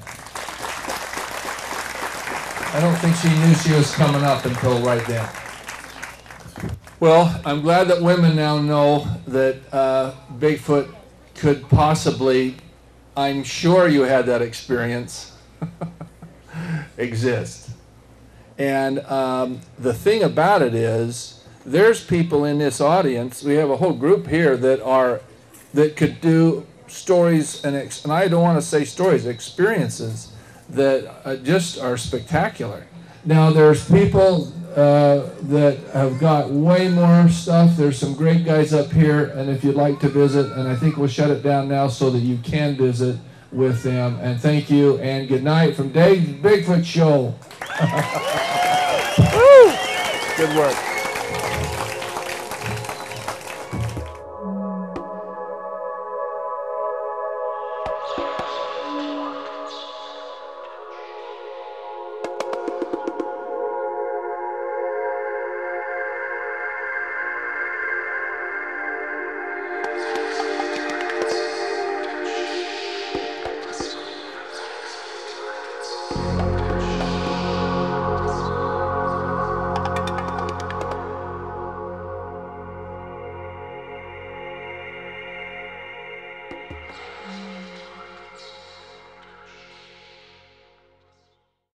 A: I don't think she knew she was coming up until right then. Well, I'm glad that women now know that Bigfoot could possibly, I'm sure you had that experience, exist. And the thing about it is, there's people in this audience, we have a whole group here that could do stories, and I don't want to say stories, experiences that just are spectacular. Now there's people that have got way more stuff. There's some great guys up here, and if you'd like to visit, and I think we'll shut it down now so that you can visit with them. And thank you, and good night from Dave's Bigfoot Show.
F: Good work.